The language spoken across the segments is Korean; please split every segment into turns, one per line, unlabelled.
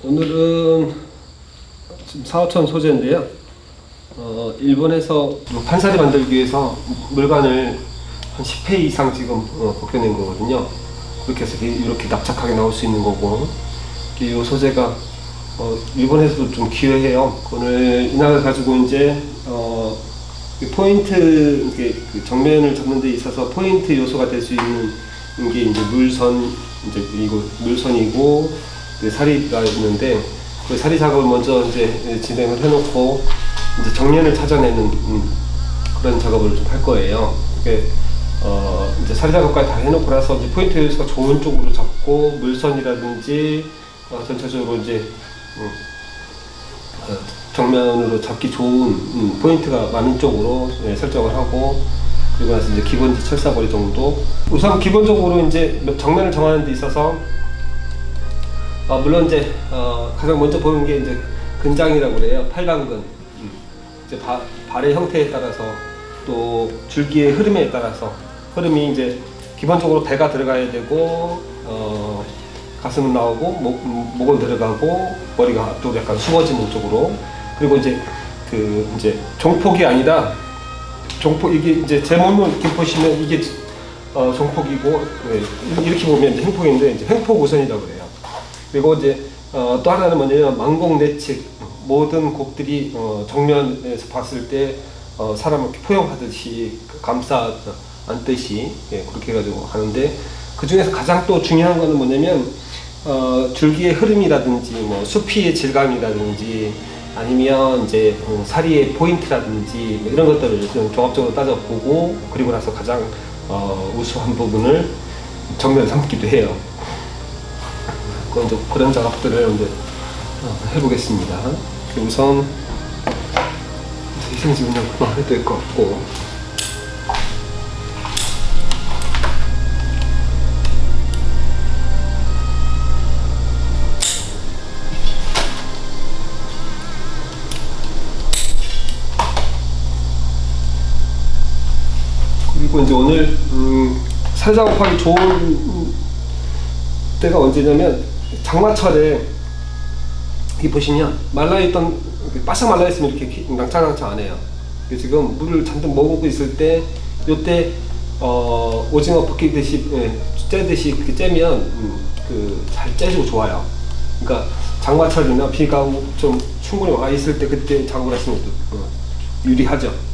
오늘은 지금 4호천 소재인데요. 일본에서 판사리 만들기 위해서 물관을 한 10회 이상 지금 벗겨낸 거거든요. 그렇게 해서 이렇게 납작하게 나올 수 있는 거고, 이 소재가 일본에서도 좀 귀해요. 오늘 이날 가지고 이제 포인트, 그 정면을 잡는 데 있어서 포인트 요소가 될 수 있는 게 이제 물선, 이제 이거 물선이고 그 사리가 있는데, 그 사리 작업을 먼저 이제 진행을 해놓고 이제 정면을 찾아내는 그런 작업을 좀 할 거예요. 이제 사리 작업까지 다 해놓고 나서 이제 포인트 요소가 좋은 쪽으로 잡고 물선이라든지 전체적으로 이제 정면으로 잡기 좋은 포인트가 많은 쪽으로 설정을 하고, 그리고 나서 이제 기본지 철사거리 정도. 우선 기본적으로 이제 정면을 정하는 데 있어서 물론 이제 가장 먼저 보는 게 이제 근장이라고 그래요. 팔방근. 이제 발의 형태에 따라서 또 줄기의 흐름에 따라서 흐름이 이제 기본적으로 배가 들어가야 되고 가슴은 나오고 목은 들어가고 머리가 앞쪽으로 약간 숨어지는 쪽으로. 그리고 이제 이제 종폭이 아니라 이게 이제 제 몸을 이렇게 보시면 이게 종폭이고, 이렇게 보면 이제 횡폭인데 이제 횡폭 우선이라고 그래요. 그리고 이제 또 하나는 뭐냐면 만곡 내측, 모든 곡들이 정면에서 봤을 때 사람을 이렇게 포용하듯이 감싸 안듯이 그렇게 해가지고 하는데, 그 중에서 가장 또 중요한 거는 뭐냐면 줄기의 흐름이라든지 뭐 수피의 질감이라든지 아니면 이제 사리의 포인트라든지 이런 것들을 좀 종합적으로 따져보고, 그리고 나서 가장 우수한 부분을 정면에 삼기도 해요. 그런 작업들을 이제 해보겠습니다. 우선 희생지분을 해야 될 것 같고, 그리고 이제 오늘 사리 작업하기 좋은 때가 언제냐면 장마철에 여기 보시면 말라있던, 바싹 말라있으면 이렇게 낭창낭창 안 해요. 지금 물을 잔뜩 머금고 있을 때, 요때 오징어 벗기듯이 째듯이 그렇게 째면 잘 째지고 좋아요. 그러니까 장마철이나 비가 좀 충분히 와 있을 때 그때 작업을 하시는 것도 유리하죠.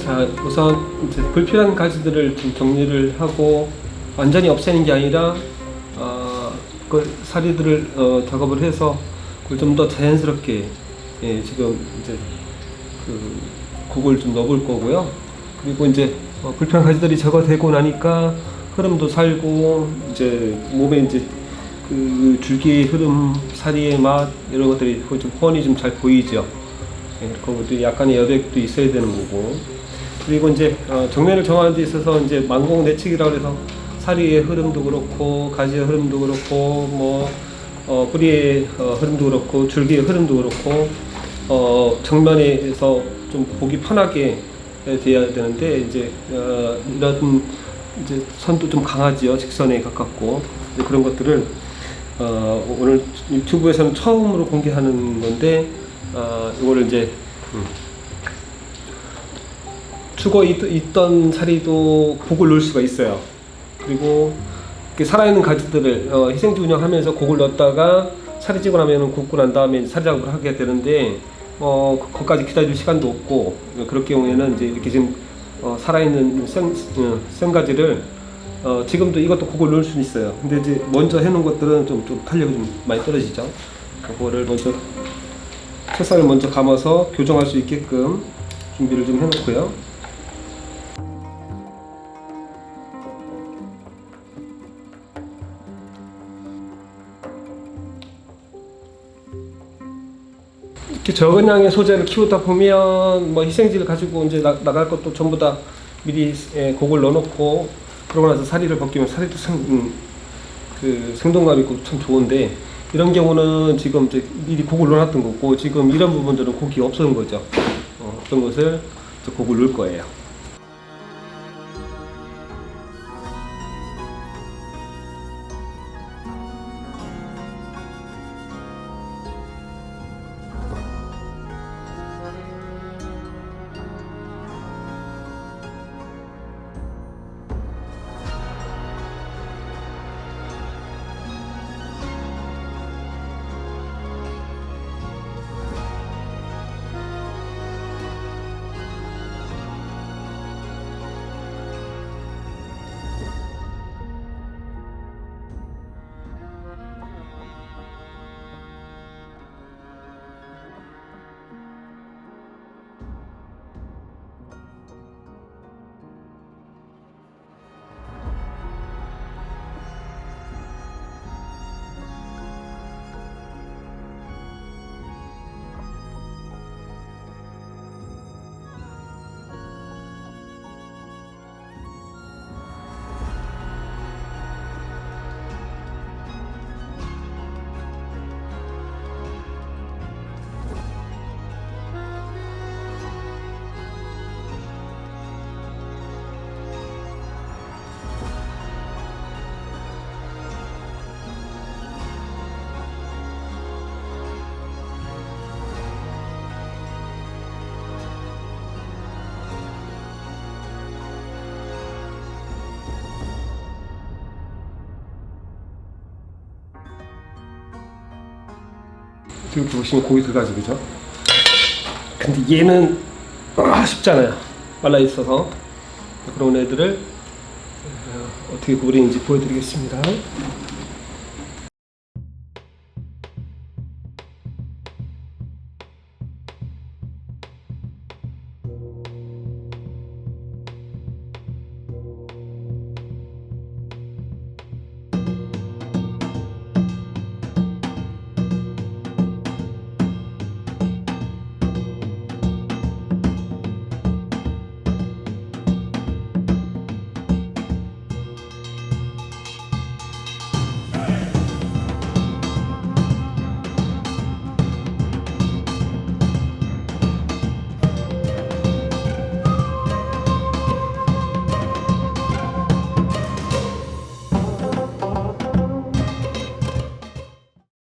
자, 우선 이제 불필요한 가지들을 좀 정리를 하고 완전히 없애는 게 아니라 그 사리들을 작업을 해서 그걸 좀 더 자연스럽게 지금 이제 그 곡을 좀 넣어볼 거고요. 그리고 이제 불필요한 가지들이 제거되고 나니까 흐름도 살고 이제 몸에 이제 그 줄기의 흐름, 사리의 맛 이런 것들이 좀 훤히 좀 잘 보이죠. 그리고 약간의 여백도 있어야 되는 거고. 그리고 이제 정면을 정하는 데 있어서 이제 만공 내측이라고 해서 사리의 흐름도 그렇고 가지의 흐름도 그렇고 뭐 뿌리의 흐름도 그렇고 줄기의 흐름도 그렇고 정면에서 좀 보기 편하게 돼야 되는데 이제 이런 이제 선도 좀 강하지요. 직선에 가깝고 그런 것들을 오늘 유튜브에서는 처음으로 공개하는 건데 이거를 이제 죽어 있던 사리도 곡을 넣을 수가 있어요. 그리고 살아있는 가지들을 희생지 운영하면서 곡을 넣었다가 사리 찌고 나면 굽고 난 다음에 사리 작업을 하게 되는데 그것까지 기다릴 시간도 없고 그럴 경우에는 이제 이렇게 지금 살아있는 생가지를 지금도 이것도 곡을 넣을 수는 있어요. 근데 이제 먼저 해놓은 것들은 좀 탄력이 좀 많이 떨어지죠. 그거를 먼저 채살을 먼저 감아서 교정할 수 있게끔 준비를 좀 해놓고요. 이렇게 적은 양의 소재를 키우다 보면 뭐 희생지를 가지고 이제 나갈 것도 전부 다 미리 곡을 넣어놓고 그러고 나서 사리를 벗기면 사리도 생동감 있고 참 좋은데 이런 경우는 지금 이제 미리 곡을 넣어놨던 거고 지금 이런 부분들은 곡이 없어진 거죠. 어떤 것을 곡을 넣을 거예요. 이렇게 보시면 고기 들어가죠, 그죠? 근데 얘는 쉽잖아요. 말라 있어서 그런 애들을 어떻게 구부리는지 보여드리겠습니다.